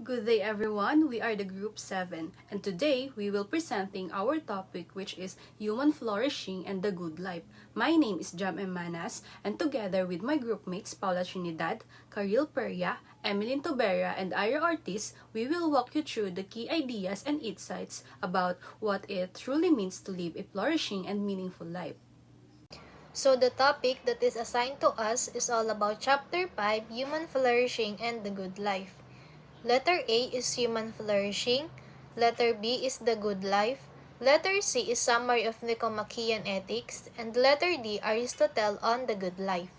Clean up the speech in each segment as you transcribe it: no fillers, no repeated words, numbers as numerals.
Good day everyone, we are the group 7 and today we will presenting our topic which is human flourishing and the good life. My name is Jam Emanas and together with my group mates Paula Trinidad, Karil Peria, Emilyn Tobera and Ira Ortiz, we will walk you through the key ideas and insights about what it truly means to live a flourishing and meaningful life. So the topic that is assigned to us is all about Chapter 5, Human Flourishing and the Good Life. Letter A is Human Flourishing, Letter B is the Good Life, Letter C is Summary of Nicomachean Ethics, and Letter D, Aristotle on the Good Life.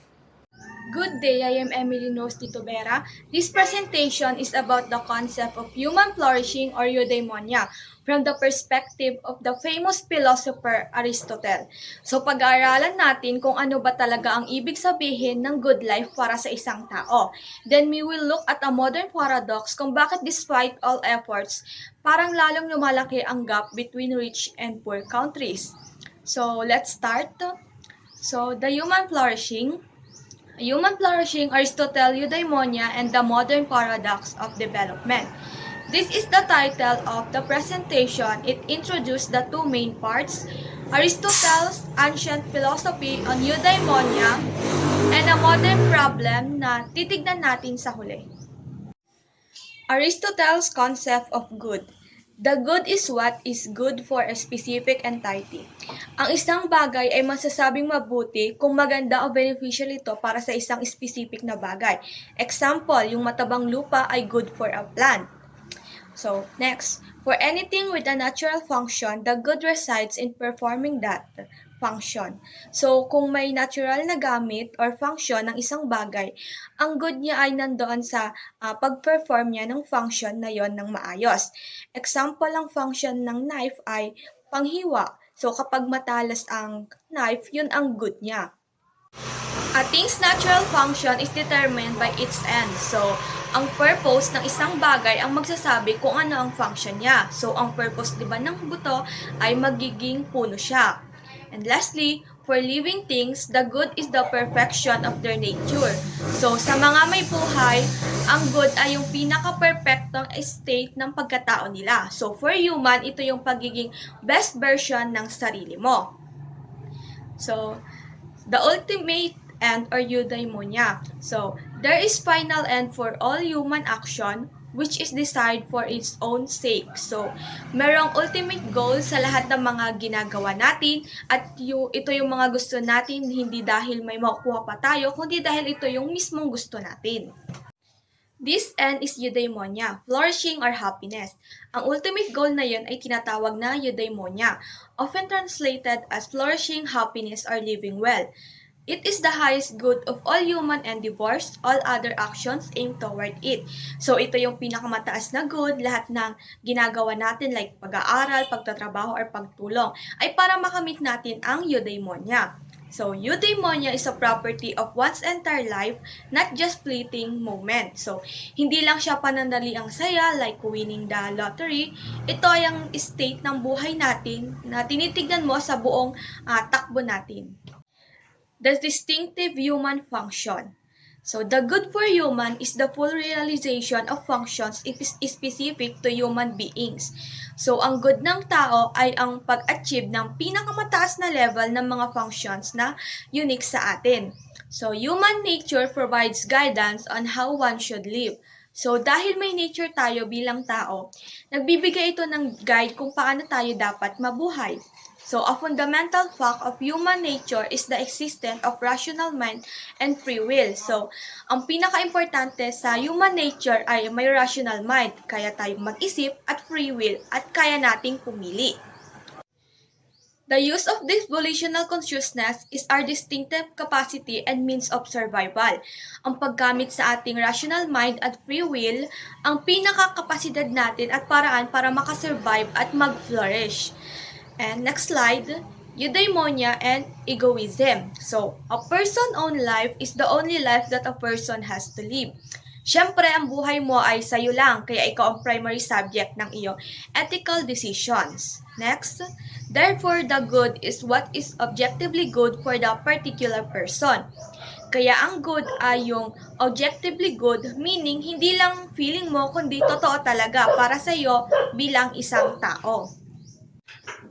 Good day, I am Emily Rose Titobera. This presentation is about the concept of human flourishing or eudaimonia from the perspective of the famous philosopher Aristotle. So pag-aaralan natin kung ano ba talaga ang ibig sabihin ng good life para sa isang tao. Then we will look at a modern paradox kung bakit despite all efforts, parang lalong lumalaki ang gap between rich and poor countries. So let's start. So the human flourishing, Aristotle, Eudaimonia, and the Modern Paradox of Development. This is the title of the presentation. It introduced the two main parts, Aristotle's ancient philosophy on eudaimonia and a modern problem na titignan natin sa huli. Aristotle's concept of good. The good is what is good for a specific entity. Ang isang bagay ay masasabing mabuti kung maganda o beneficial ito para sa isang specific na bagay. Example, yung matabang lupa ay good for a plant. So, next, for anything with a natural function, the good resides in performing that function. So, kung may natural na gamit or function ng isang bagay, ang good niya ay nandoon sa pag-perform niya ng function na yon ng maayos. Example ng function ng knife ay panghiwa. So, kapag matalas ang knife, yun ang good niya. A thing's natural function is determined by its end. So, ang purpose ng isang bagay ang magsasabi kung ano ang function niya. So, ang purpose, diba, ng buto ay magiging puno siya. And lastly, for living things, the good is the perfection of their nature. So, sa mga may buhay, ang good ay yung pinaka-perfectong state ng pagkatao nila. So, for human, ito yung pagiging best version ng sarili mo. So, the ultimate end or eudaimonia. So, there is final end for all human action which is desired for its own sake. So, merong ultimate goal sa lahat ng mga ginagawa natin at ito yung mga gusto natin hindi dahil may makukuha pa tayo, kundi dahil ito yung mismong gusto natin. This end is eudaimonia, flourishing or happiness. Ang ultimate goal na yun ay tinatawag na eudaimonia, often translated as flourishing, happiness, or living well. It is the highest good of all human endeavors, all other actions aim toward it. So, ito yung pinakamataas na good, lahat ng ginagawa natin like pag-aaral, pagtatrabaho, or pagtulong, ay para makamit natin ang eudaimonia. So, eudaimonia is a property of one's entire life, not just fleeting moment. So, hindi lang siya panandali ang saya like winning the lottery. Ito ay ang state ng buhay natin na tinitignan mo sa buong takbo natin. The distinctive human function. So, the good for human is the full realization of functions specific to human beings. So, ang good ng tao ay ang pag-achieve ng pinakamataas na level ng mga functions na unique sa atin. So, human nature provides guidance on how one should live. So, dahil may nature tayo bilang tao, nagbibigay ito ng guide kung paano tayo dapat mabuhay. So, a fundamental fact of human nature is the existence of rational mind and free will. So, ang pinaka-importante sa human nature ay may rational mind, kaya tayong mag-isip, at free will, at kaya nating pumili. The use of this volitional consciousness is our distinctive capacity and means of survival. Ang paggamit sa ating rational mind at free will, ang pinaka-kapasidad natin at paraan para makasurvive at mag-flourish. And next slide, eudaimonia and egoism. So, a person's own life is the only life that a person has to live. Siyempre, ang buhay mo ay sa'yo lang, kaya ikaw ang primary subject ng iyong ethical decisions. Next, therefore, the good is what is objectively good for the particular person. Kaya ang good ay yung objectively good, meaning hindi lang feeling mo kundi totoo talaga para sa iyo bilang isang tao.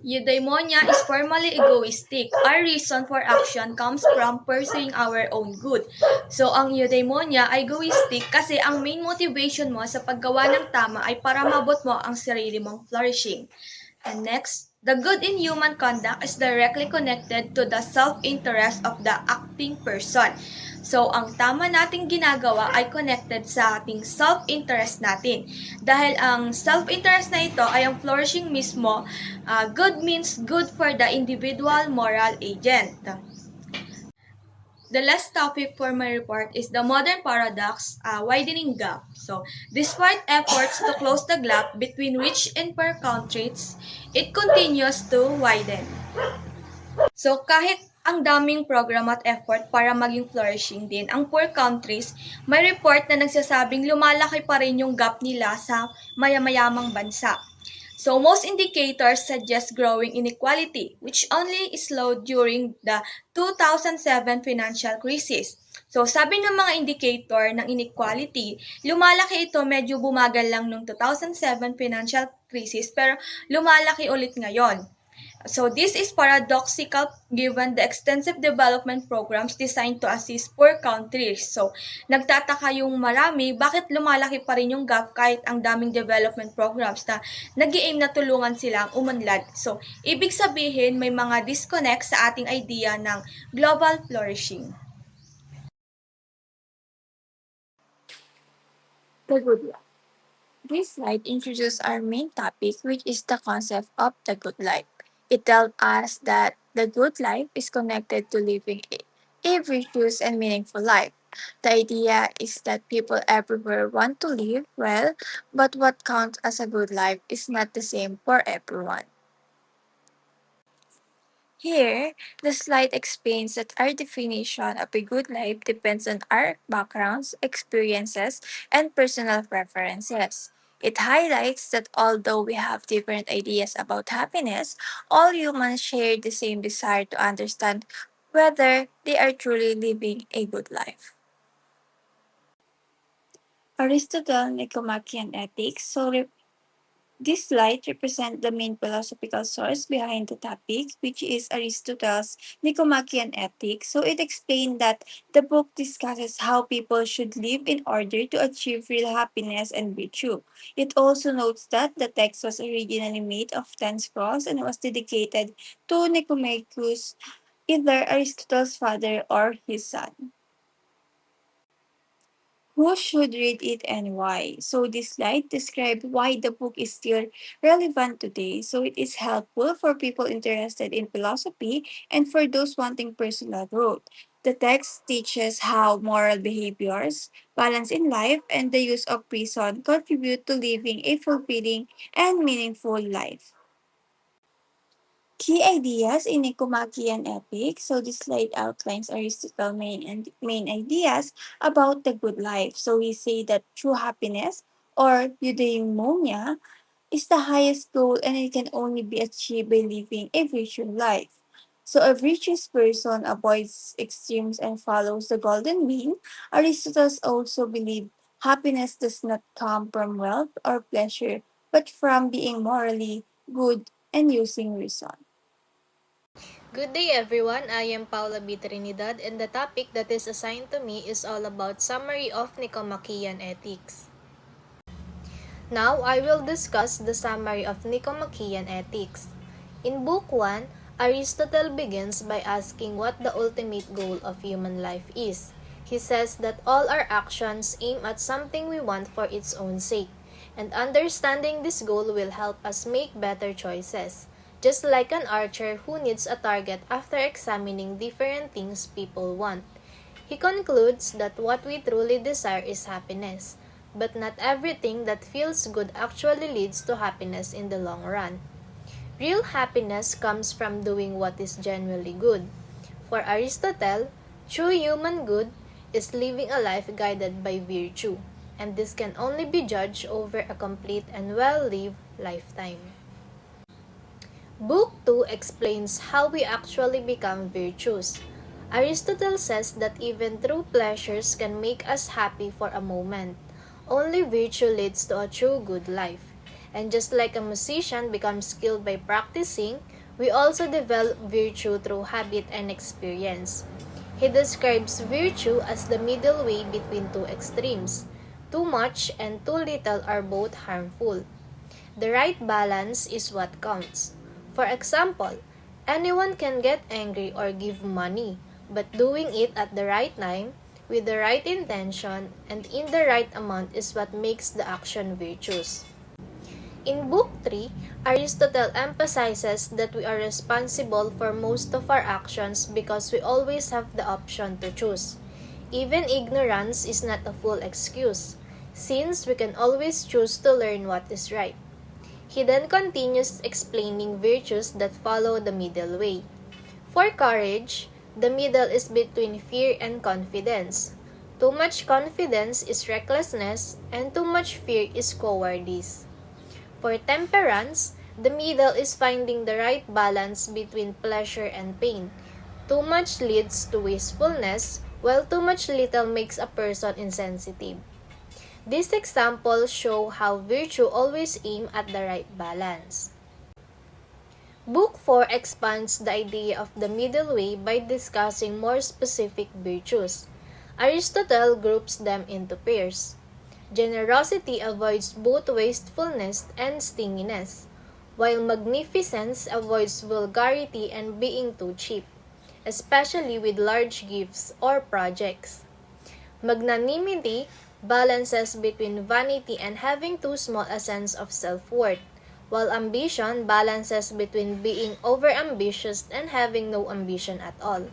Eudaimonia is formally egoistic. Our reason for action comes from pursuing our own good. So, ang eudaimonia ay egoistic kasi ang main motivation mo sa paggawa ng tama ay para mabot mo ang sarili mong flourishing. And next, the good in human conduct is directly connected to the self-interest of the acting person. So, ang tama nating ginagawa ay connected sa ating self-interest natin. Dahil ang self-interest na ito ay ang flourishing mismo, good means good for the individual moral agent. The last topic for my report is the modern paradox, widening gap. So, despite efforts to close the gap between rich and poor countries, it continues to widen. So, kahit ang daming program at effort para maging flourishing din ang poor countries, may report na nagsasabing lumalaki pa rin yung gap nila sa mayamayamang bansa. So, most indicators suggest growing inequality, which only slowed during the 2007 financial crisis. So, sabi ng mga indicator ng inequality, lumalaki ito, medyo bumagal lang nung 2007 financial crisis, pero lumalaki ulit ngayon. So, this is paradoxical given the extensive development programs designed to assist poor countries. So, nagtataka yung marami, bakit lumalaki pa rin yung gap kahit ang daming development programs na nag-i-aim na tulungan silang umunlad. So, ibig sabihin, may mga disconnect sa ating idea ng global flourishing. The good life. This slide introduces our main topic, which is the concept of the good life. It tells us that the good life is connected to living a virtuous and meaningful life. The idea is that people everywhere want to live well, but what counts as a good life is not the same for everyone. Here, the slide explains that our definition of a good life depends on our backgrounds, experiences, and personal preferences. It highlights that although we have different ideas about happiness, all humans share the same desire to understand whether they are truly living a good life. Aristotle, Nicomachean Ethics. This slide represents the main philosophical source behind the topic, which is Aristotle's Nicomachean Ethics. So it explained that the book discusses how people should live in order to achieve real happiness and virtue. It also notes that the text was originally made of 10 scrolls and was dedicated to Nicomachus, either Aristotle's father or his son. Who should read it and why? So this slide describes why the book is still relevant today. So it is helpful for people interested in philosophy and for those wanting personal growth. The text teaches how moral behaviors, balance in life, and the use of reason contribute to living a fulfilling and meaningful life. Key ideas in Nicomachean Epic. So this slide outlines Aristotle's main ideas about the good life. So we say that true happiness or eudaimonia is the highest goal and it can only be achieved by living a virtuous life. So a virtuous person avoids extremes and follows the golden mean. Aristotle also believed happiness does not come from wealth or pleasure, but from being morally good and using reason. Good day everyone, I am Paula B. Trinidad and the topic that is assigned to me is all about summary of Nicomachean Ethics. Now, I will discuss the summary of Nicomachean Ethics. In Book 1, Aristotle begins by asking what the ultimate goal of human life is. He says that all our actions aim at something we want for its own sake, and understanding this goal will help us make better choices, just like an archer who needs a target after examining different things people want. He concludes that what we truly desire is happiness, but not everything that feels good actually leads to happiness in the long run. Real happiness comes from doing what is genuinely good. For Aristotle, true human good is living a life guided by virtue, and this can only be judged over a complete and well-lived lifetime. Book 2 explains how we actually become virtuous. Aristotle says that even true pleasures can make us happy for a moment. Only virtue leads to a true good life. And just like a musician becomes skilled by practicing, we also develop virtue through habit and experience. He describes virtue as the middle way between two extremes. Too much and too little are both harmful. The right balance is what counts. For example, anyone can get angry or give money, but doing it at the right time, with the right intention, and in the right amount is what makes the action virtuous. In Book 3, Aristotle emphasizes that we are responsible for most of our actions because we always have the option to choose. Even ignorance is not a full excuse, since we can always choose to learn what is right. He then continues explaining virtues that follow the middle way. For courage, the middle is between fear and confidence. Too much confidence is recklessness, and too much fear is cowardice. For temperance, the middle is finding the right balance between pleasure and pain. Too much leads to wastefulness, while too much little makes a person insensitive. These examples show how virtue always aims at the right balance. Book 4 expands the idea of the middle way by discussing more specific virtues. Aristotle groups them into pairs. Generosity avoids both wastefulness and stinginess, while magnificence avoids vulgarity and being too cheap, especially with large gifts or projects. Magnanimity balances between vanity and having too small a sense of self-worth, while ambition balances between being over-ambitious and having no ambition at all.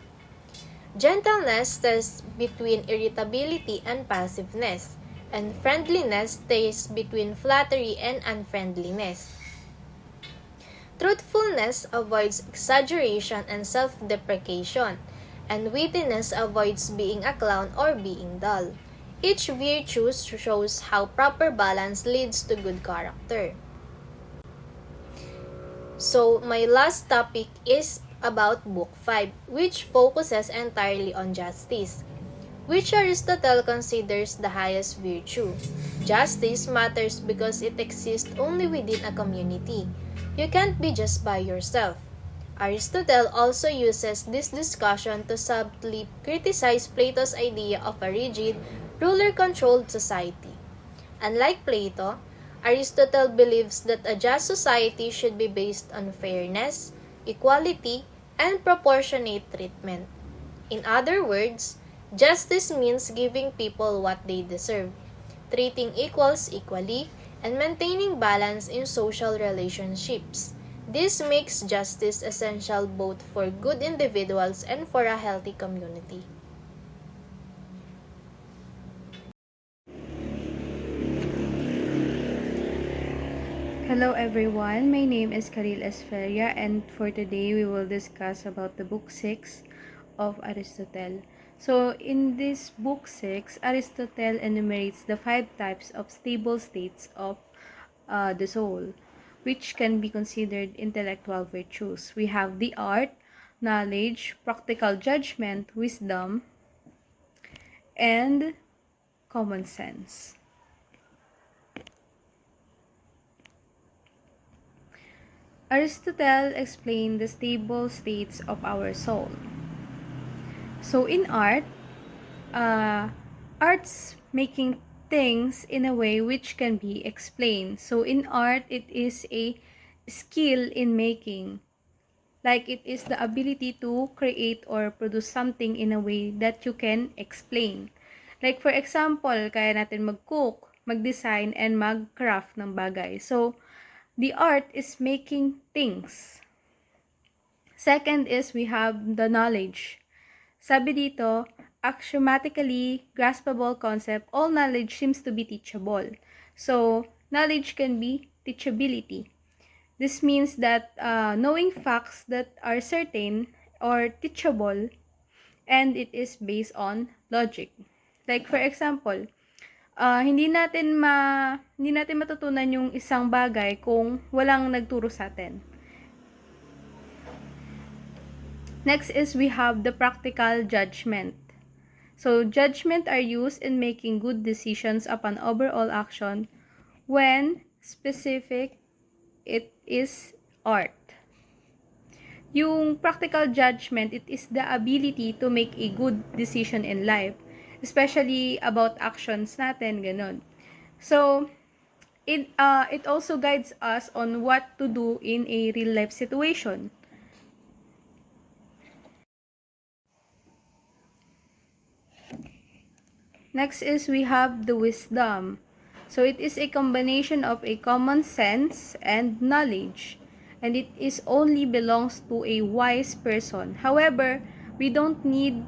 Gentleness stays between irritability and passiveness, and friendliness stays between flattery and unfriendliness. Truthfulness avoids exaggeration and self-deprecation, and wittiness avoids being a clown or being dull. Each virtue shows how proper balance leads to good character. So, my last topic is about Book 5, which focuses entirely on justice, which Aristotle considers the highest virtue. Justice matters because it exists only within a community. You can't be just by yourself. Aristotle also uses this discussion to subtly criticize Plato's idea of a rigid, ruler-controlled society. Unlike Plato, Aristotle believes that a just society should be based on fairness, equality, and proportionate treatment. In other words, justice means giving people what they deserve, treating equals equally, and maintaining balance in social relationships. This makes justice essential both for good individuals and for a healthy community. Hello everyone, my name is Karil Esferia, and for today we will discuss about the book 6 of Aristotle. So in this book 6, Aristotle enumerates the 5 types of stable states of the soul, which can be considered intellectual virtues. We have the art, knowledge, practical judgment, wisdom, and common sense. Aristotle explained the stable states of our soul. So in art, art's making things in a way which can be explained. So in art, it is a skill in making. Like it is the ability to create or produce something in a way that you can explain. Like for example, kaya natin mag-cook, mag-design, and mag-craft ng bagay. So, the art is making things. Second is we have the knowledge. Sabi dito, axiomatically graspable concept, all knowledge seems to be teachable. So, knowledge can be teachability. This means that knowing facts that are certain or teachable, and it is based on logic. Like for example, hindi natin matutunan yung isang bagay kung walang nagturo sa atin. Next is we have the practical judgment. So judgment are used in making good decisions upon overall action when specific it is art. Yung practical judgment, it is the ability to make a good decision in life, especially about actions natin, ganun. So, it also guides us on what to do in a real life situation. Next is we have the wisdom. So it is a combination of a common sense and knowledge, and it is only belongs to a wise person. However, we don't need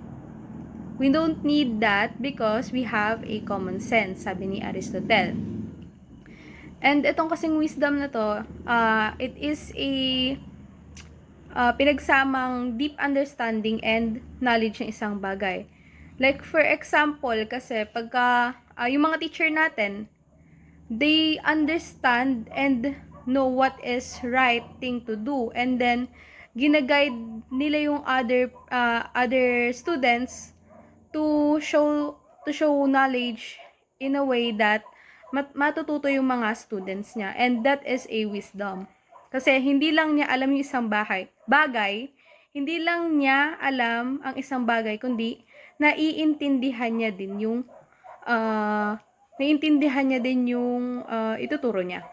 that because we have a common sense, sabi ni Aristotle. And itong kasing wisdom na to, it is a pinagsamang deep understanding and knowledge ng isang bagay. Like for example, kasi pagka yung mga teacher natin, they understand and know what is right thing to do, and then ginaguide nila yung other students to show knowledge in a way that matututo yung mga students niya, and that is a wisdom. Kasi hindi lang niya alam yung isang bagay, hindi lang niya alam ang isang bagay, kundi naiintindihan niya din yung ituturo niya.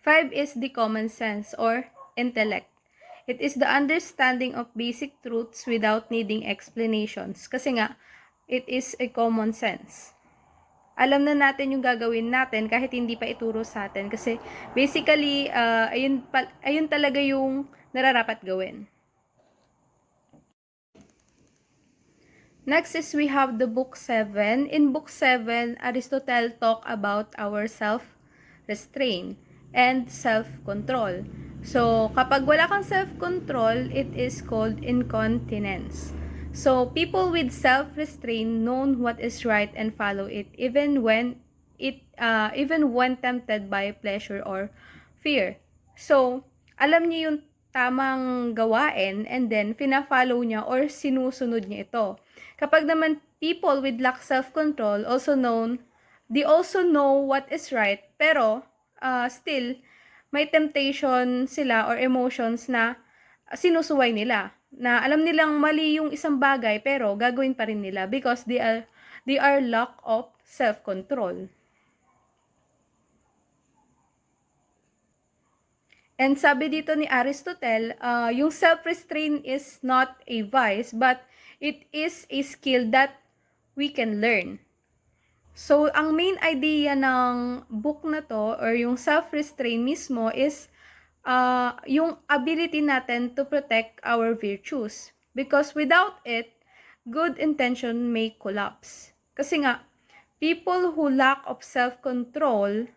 5 is the common sense or intellect. It is the understanding of basic truths without needing explanations. Kasi nga, it is a common sense. Alam na natin yung gagawin natin kahit hindi pa ituro sa atin. Kasi basically, ayun talaga yung nararapat gawin. Next is we have the book 7. In book 7, Aristotle talk about our self-restraint and self-control. So, kapag wala kang self-control, it is called incontinence. So, people with self-restraint know what is right and follow it even when tempted by pleasure or fear. So, alam niya yung tamang gawain and then fina-follow niya or sinusunod niya ito. Kapag naman people with lack self-control they also know what is right, pero still may temptation sila or emotions na sinusuway nila. Na alam nilang mali yung isang bagay pero gagawin pa rin nila because they are lack of self-control. And sabi dito ni Aristotle, yung self-restraint is not a vice, but it is a skill that we can learn. So, ang main idea ng book na to, or yung self-restraint mismo, is yung ability natin to protect our virtues. Because without it, good intention may collapse. Kasi nga, people who lack of self-control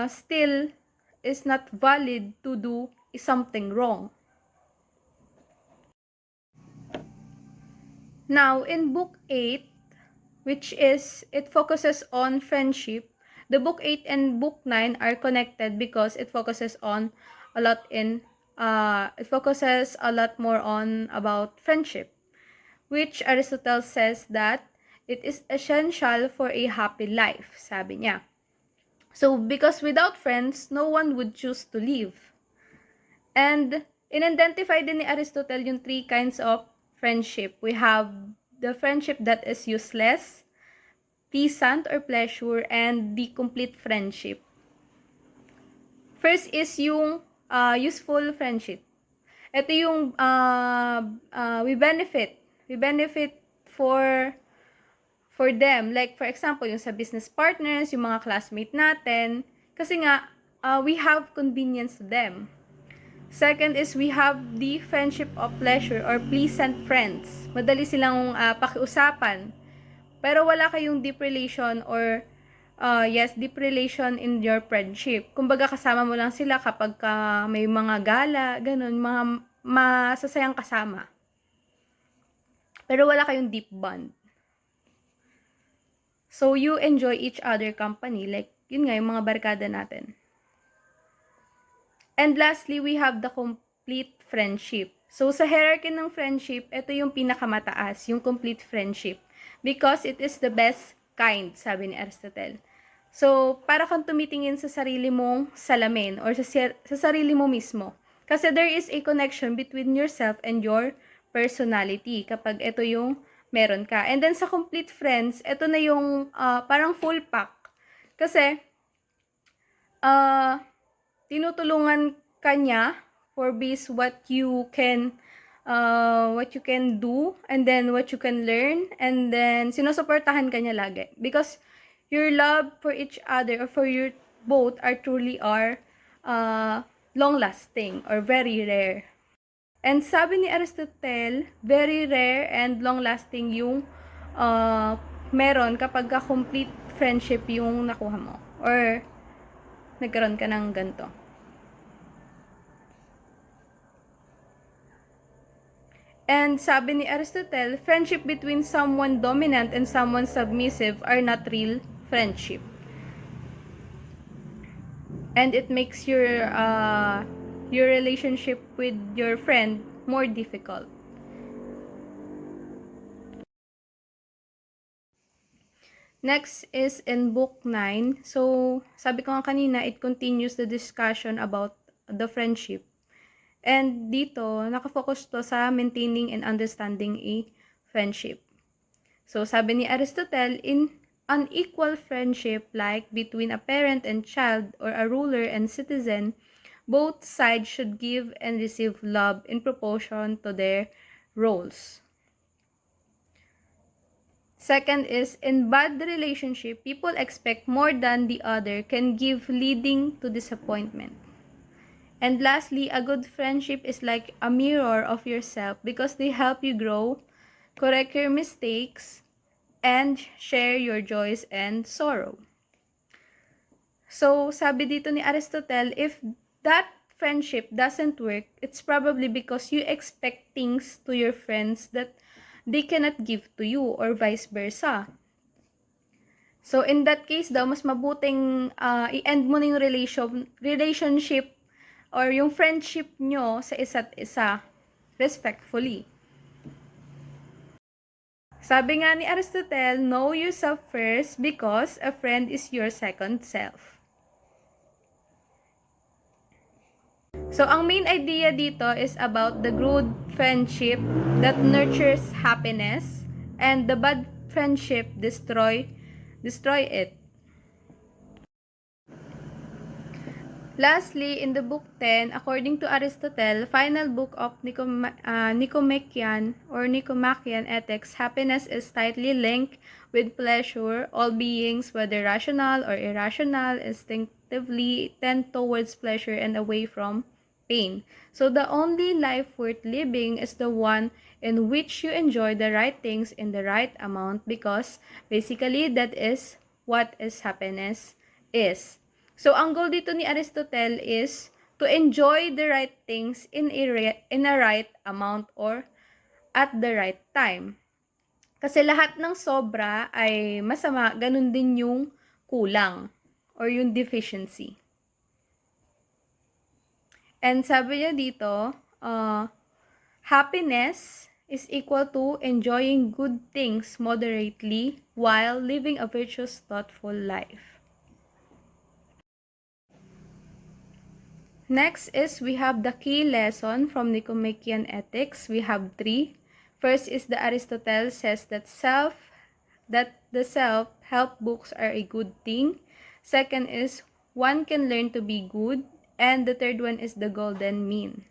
still is not valid to do something wrong. Now, in book 8, which is, it focuses on friendship, the book 8 and book 9 are connected because it focuses a lot more on about friendship, which Aristotle says that it is essential for a happy life, sabi niya. So, because without friends, no one would choose to live. And in-identify din ni Aristotle yung 3 kinds of friendship. We have the friendship that is useless, pleasant or pleasure, and the complete friendship. First is yung useful friendship. Ito yung we benefit for them. Like, for example, yung sa business partners, yung mga classmate natin. Kasi nga, we have convenience to them. Second is we have the friendship of pleasure or pleasant friends. Madali silang pakiusapan. Pero wala kayong deep relation or deep relation in your friendship. Kumbaga kasama mo lang sila kapag may mga gala, ganun, mga masasayang kasama. Pero wala kayong deep bond. So, you enjoy each other company. Like, yun nga, yung mga barkada natin. And lastly, we have the complete friendship. So, sa hierarchy ng friendship, ito yung pinakamataas, yung complete friendship. Because it is the best kind, sabi ni Aristotle. So, para kang tumitingin sa sarili mong salamin or sa sarili mo mismo. Kasi there is a connection between yourself and your personality kapag ito yung meron ka. And then sa complete friends, ito na yung parang full pack. Kasi, tinutulungan ka niya for this what you can do and then what you can learn, and then sinusuportahan ka niya lagi because your love for each other or for your both are truly long lasting or very rare. And sabi ni Aristotle, very rare and long lasting yung meron kapag complete friendship yung nakuha mo or nagkaroon ka ng ganito. And sabi ni Aristotle, friendship between someone dominant and someone submissive are not real friendship. And it makes your relationship with your friend more difficult. Next is in book 9. So, sabi ko nga kanina, it continues the discussion about the friendship. And dito, nakafocus to sa maintaining and understanding a friendship. So, sabi ni Aristotle, in unequal friendship like between a parent and child or a ruler and citizen, both sides should give and receive love in proportion to their roles. Second is, in bad relationship, people expect more than the other can give, leading to disappointment. And lastly, a good friendship is like a mirror of yourself because they help you grow, correct your mistakes, and share your joys and sorrow. So, sabi dito ni Aristotle, if that friendship doesn't work, it's probably because you expect things to your friends that they cannot give to you or vice versa. So, in that case daw, mas mabuting i-end mo na yung relationship or yung friendship nyo sa isa't isa respectfully. Sabi nga ni Aristotle, know yourself first because a friend is your second self. So, ang main idea dito is about the good friendship that nurtures happiness and the bad friendship destroy it. Lastly, in the book 10, according to Aristotle, final book of Nicomachean Ethics, happiness is tightly linked with pleasure. All beings, whether rational or irrational, instinctively tend towards pleasure and away from pain. So the only life worth living is the one in which you enjoy the right things in the right amount, because basically that is what is happiness is. So, ang goal dito ni Aristotle is to enjoy the right things in a right amount or at the right time. Kasi lahat ng sobra ay masama, ganun din yung kulang or yung deficiency. And sabi niya dito, happiness is equal to enjoying good things moderately while living a virtuous, thoughtful life. Next is we have the key lesson from Nicomachean Ethics. We have 3. First is the Aristotle says that the self-help books are a good thing. Second is one can learn to be good, and the third one is the golden mean.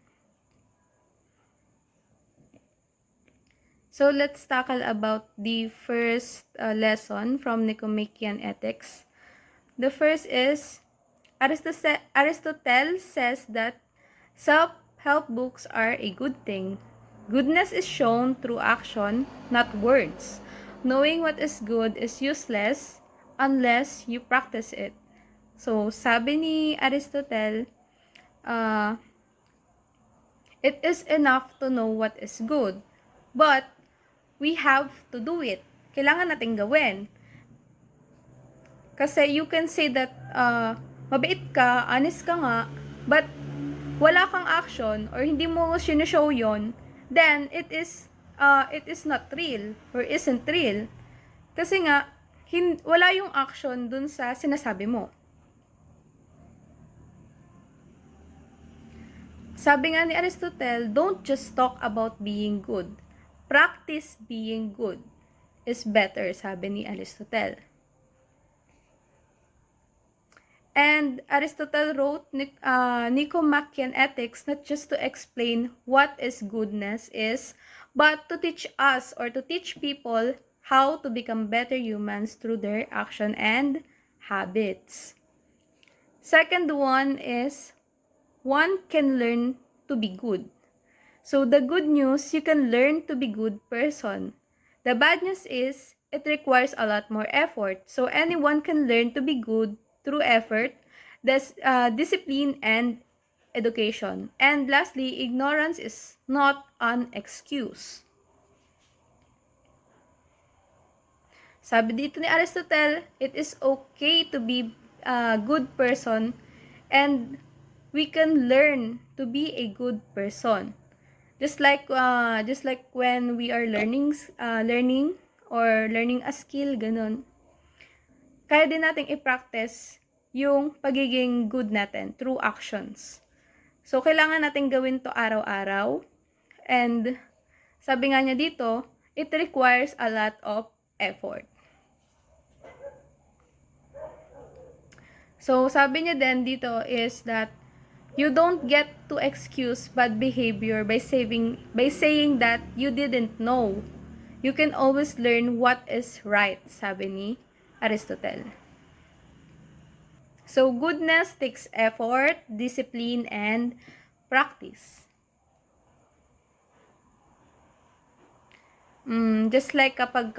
So let's tackle about the first lesson from Nicomachean Ethics. The first is Aristotle says that self-help books are a good thing. Goodness is shown through action, not words. Knowing what is good is useless unless you practice it. So, sabi ni Aristotle, it is enough to know what is good, but we have to do it. Kailangan nating gawin. Kasi you can say that mabait ka, honest ka nga, but wala kang action or hindi mo sinushow yon, then it is not real or isn't real. Kasi nga, wala yung action dun sa sinasabi mo. Sabi nga ni Aristotle, don't just talk about being good. Practice being good is better, sabi ni Aristotle. And Aristotle wrote Nicomachean Ethics not just to explain what is goodness is, but to teach us or to teach people how to become better humans through their action and habits. Second one is, one can learn to be good. So the good news, you can learn to be good person. The bad news is, it requires a lot more effort. So anyone can learn to be good through effort, discipline, and education. And lastly, ignorance is not an excuse. Sabi dito ni Aristotle, it is okay to be a good person and we can learn to be a good person. Just like when we are learning a skill, ganun. Kaya din nating i-practice yung pagiging good natin through actions. So, kailangan natin gawin to araw-araw. And, sabi nga niya dito, it requires a lot of effort. So, sabi niya din dito is that you don't get to excuse bad behavior by saying that you didn't know. You can always learn what is right, sabi ni Aristotle. So, goodness takes effort, discipline, and practice. Just like kapag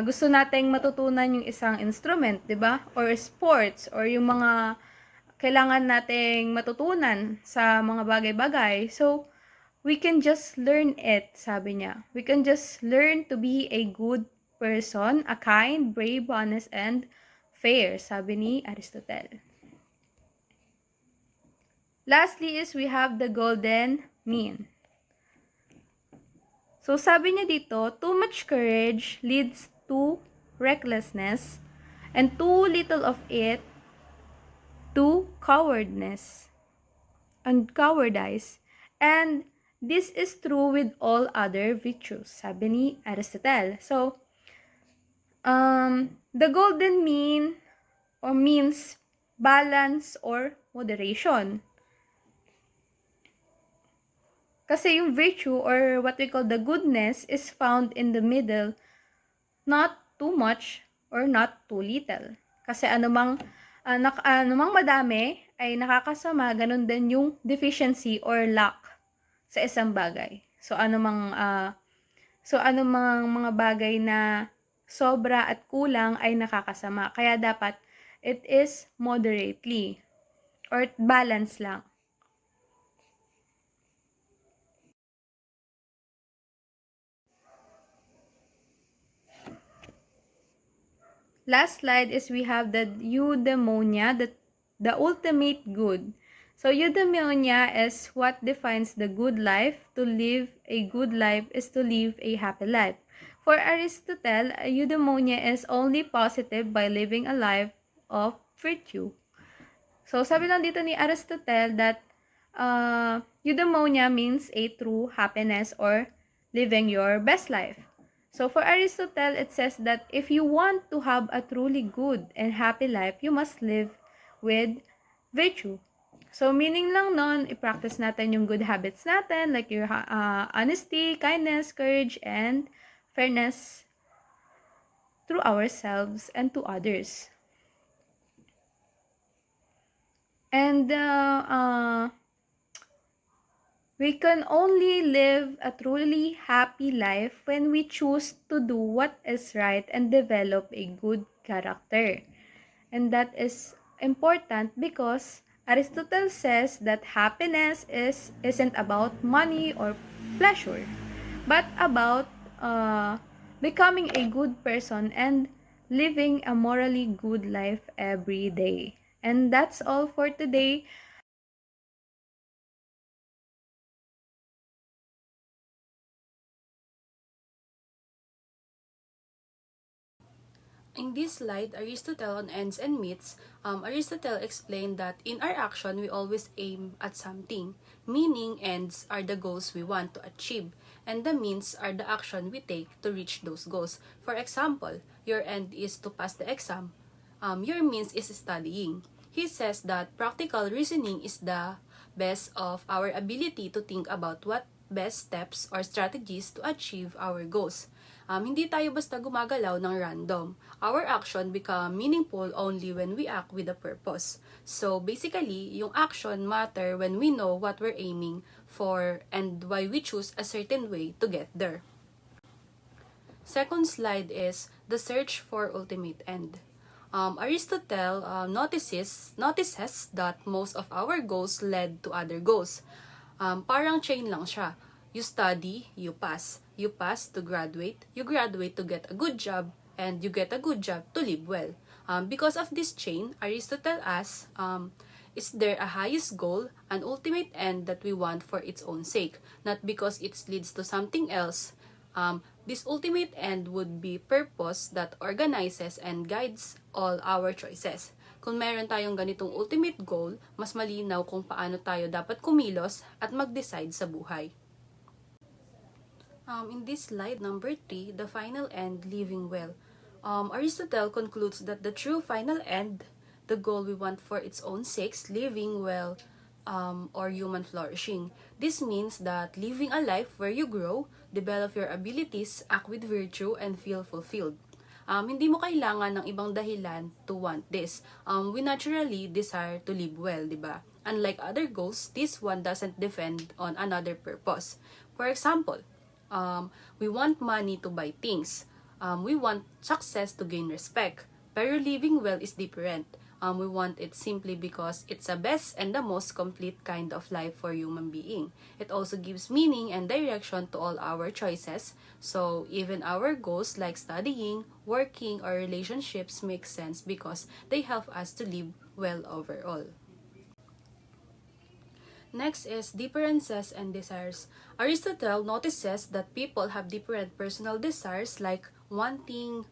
gusto nating matutunan yung isang instrument, 'di ba? Or sports, or yung mga kailangan nating matutunan sa mga bagay-bagay. So, we can just learn it, sabi niya. We can just learn to be a good person, a kind, brave, honest, and fair, sabi ni Aristotle. Lastly is we have the golden mean. So, sabi niya dito, too much courage leads to recklessness, and too little of it to cowardice. And this is true with all other virtues, sabi ni Aristotle. So, the golden mean or means balance or moderation. Kasi yung virtue or what we call the goodness is found in the middle, not too much or not too little. Kasi anumang madami ay nakakasama, ganun din yung deficiency or lack sa isang bagay. So anumang mga bagay na sobra at kulang ay nakakasama. Kaya dapat it is moderately or balance lang. Last slide is we have the eudaimonia, the ultimate good. So eudaimonia is what defines the good life. To live a good life is to live a happy life. For Aristotle, eudaimonia is only positive by living a life of virtue. So sabi lang dito ni Aristotle that eudaimonia means a true happiness or living your best life. So for Aristotle, it says that if you want to have a truly good and happy life, you must live with virtue. So meaning lang nun, i-practice natin yung good habits natin, like your honesty, kindness, courage, and fairness through ourselves and to others. And we can only live a truly happy life when we choose to do what is right and develop a good character. And that is important because Aristotle says that happiness isn't about money or pleasure, but about becoming a good person and living a morally good life every day. And that's all for today. In this slide, Aristotle on ends and myths, Aristotle explained that in our action, we always aim at something, meaning ends are the goals we want to achieve, and the means are the action we take to reach those goals. For example, your end is to pass the exam, your means is studying. He says that practical reasoning is the best of our ability to think about what best steps or strategies to achieve our goals. Hindi tayo basta gumagalaw ng random. Our action become meaningful only when we act with a purpose. So basically, yung action matter when we know what we're aiming for and why we choose a certain way to get there. Second slide is the search for ultimate end. Aristotle notices that most of our goals led to other goals. Parang chain lang siya. You study, you pass. You pass to graduate. You graduate to get a good job. And you get a good job to live well. Because of this chain, Aristotle asks, is there a highest goal, an ultimate end that we want for its own sake, not because it leads to something else? This ultimate end would be purpose that organizes and guides all our choices. Kung meron tayong ganitong ultimate goal, mas malinaw kung paano tayo dapat kumilos at mag-decide sa buhay. In this slide number 3, the final end, living well. Aristotle concludes that the true final end, the goal we want for its own sake, living well, or human flourishing. This means that living a life where you grow, develop your abilities, act with virtue, and feel fulfilled. Hindi mo kailangan ng ibang dahilan to want this. We naturally desire to live well, di ba? Unlike other goals, this one doesn't depend on another purpose. For example, we want money to buy things. We want success to gain respect. Pero living well is different. We want it simply because it's the best and the most complete kind of life for human being. It also gives meaning and direction to all our choices. So even our goals like studying, working, or relationships make sense because they help us to live well overall. Next is differences and desires. Aristotle notices that people have different personal desires like wanting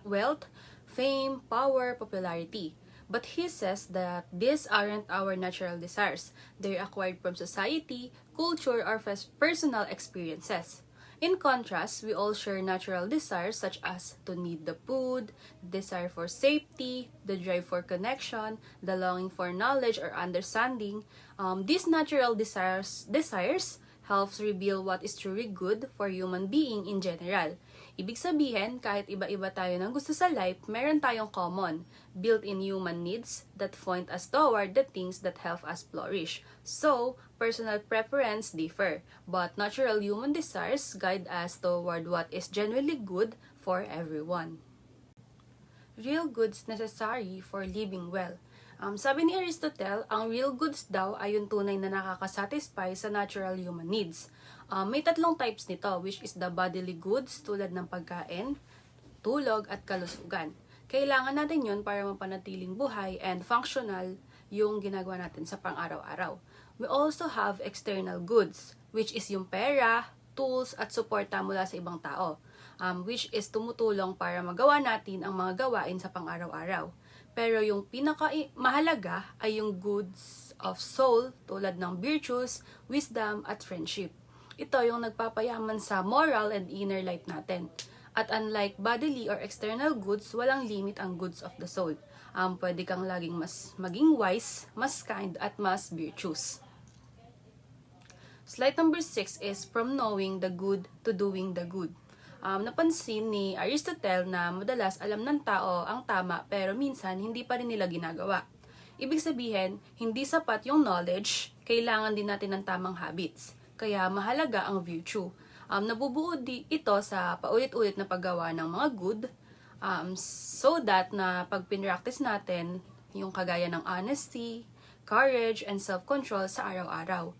wealth, fame, power, popularity. But he says that these aren't our natural desires. They're acquired from society, culture, or personal experiences. In contrast, we all share natural desires such as to need the food, desire for safety, the drive for connection, the longing for knowledge or understanding. These natural desires helps reveal what is truly good for human being in general. Ibig sabihin, kahit iba-iba tayo ng gusto sa life, meron tayong common, built-in human needs that point us toward the things that help us flourish. So, personal preference differ, but natural human desires guide us toward what is genuinely good for everyone. Real goods necessary for living well. Sabi ni Aristotle, ang real goods daw ay yung tunay na nakakasatisfy sa natural human needs. May tatlong types nito, which is the bodily goods tulad ng pagkain, tulog, at kalusugan. Kailangan natin yun para mapanatiling buhay and functional yung ginagawa natin sa pang-araw-araw. We also have external goods, which is yung pera, tools, at suporta mula sa ibang tao, which is tumutulong para magawa natin ang mga gawain sa pang-araw-araw. Pero yung pinaka-mahalaga ay yung goods of soul tulad ng virtues, wisdom, at friendship. Ito yung nagpapayaman sa moral and inner life natin. At unlike bodily or external goods, walang limit ang goods of the soul. Pwede kang laging maging wise, mas kind, at mas virtuous. Slide number 6 is from knowing the good to doing the good. Napansin ni Aristotle na madalas alam ng tao ang tama pero minsan hindi pa rin nila ginagawa. Ibig sabihin, hindi sapat yung knowledge, kailangan din natin ng tamang habits. Kaya mahalaga ang virtue. Nabubuo ito sa paulit-ulit na paggawa ng mga good so that na pag pinractice natin yung kagaya ng honesty, courage, and self-control sa araw-araw.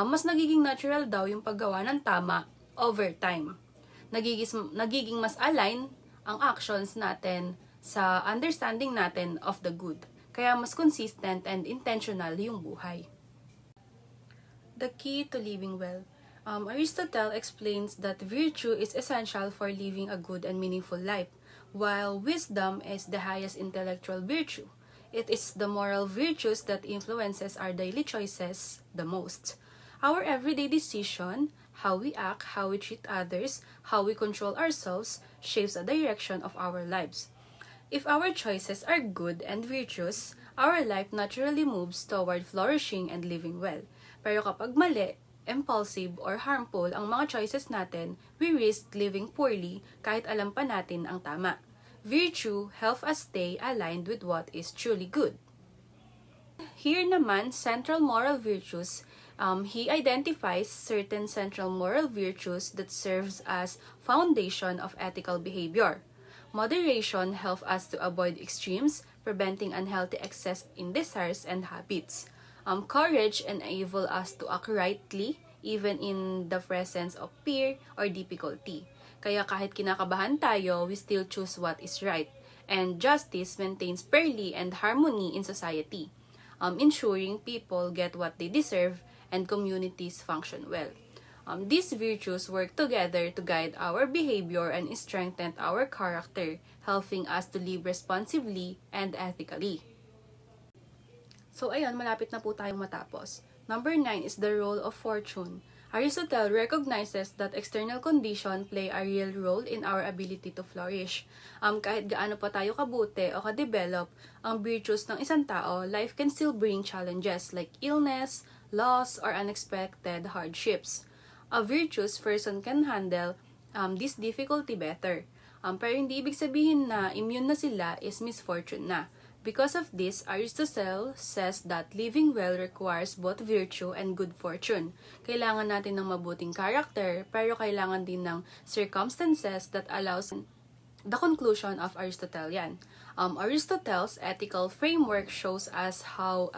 Mas nagiging natural daw yung paggawa ng tama over time. Nagiging mas align ang actions natin sa understanding natin of the good. Kaya mas consistent and intentional yung buhay. The key to living well. Aristotle explains that virtue is essential for living a good and meaningful life, while wisdom is the highest intellectual virtue. It is the moral virtues that influences our daily choices the most. Our everyday decision, how we act, how we treat others, how we control ourselves, shapes the direction of our lives. If our choices are good and virtuous, our life naturally moves toward flourishing and living well. Pero kapag mali, impulsive, or harmful ang mga choices natin, we risk living poorly kahit alam pa natin ang tama. Virtue help us stay aligned with what is truly good. Here naman, central moral virtues, he identifies certain central moral virtues that serves as foundation of ethical behavior. Moderation helps us to avoid extremes, preventing unhealthy excess in desires and habits. Courage enables us to act rightly even in the presence of fear or difficulty. Kaya kahit kinakabahan tayo, we still choose what is right. And justice maintains fairly and harmony in society, ensuring people get what they deserve and communities function well. These virtues work together to guide our behavior and strengthen our character, helping us to live responsibly and ethically. So ayun, malapit na po tayong matapos. Number 9 is the role of fortune. Aristotle recognizes that external conditions play a real role in our ability to flourish. Kahit gaano pa tayo kabuti o ka-develop ang virtues ng isang tao, life can still bring challenges like illness, loss, or unexpected hardships. A virtuous person can handle this difficulty better. Pero hindi ibig sabihin na immune na sila is misfortune na. Because of this, Aristotle says that living well requires both virtue and good fortune. Kailangan natin ng mabuting character, pero kailangan din ng circumstances that allows the conclusion of Aristotle yan. Aristotle's ethical framework shows us how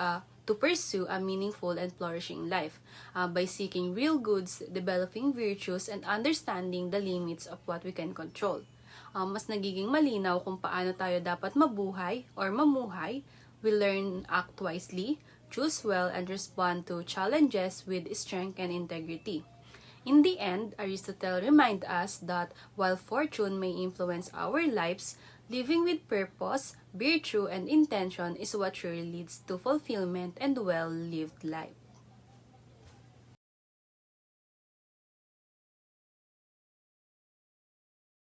to pursue a meaningful and flourishing life by seeking real goods, developing virtues, and understanding the limits of what we can control. Mas nagiging malinaw kung paano tayo dapat mabuhay or mamuhay. We learn act wisely, choose well, and respond to challenges with strength and integrity. In the end, Aristotle reminds us that while fortune may influence our lives, living with purpose, virtue, and intention is what truly leads to fulfillment and well-lived life.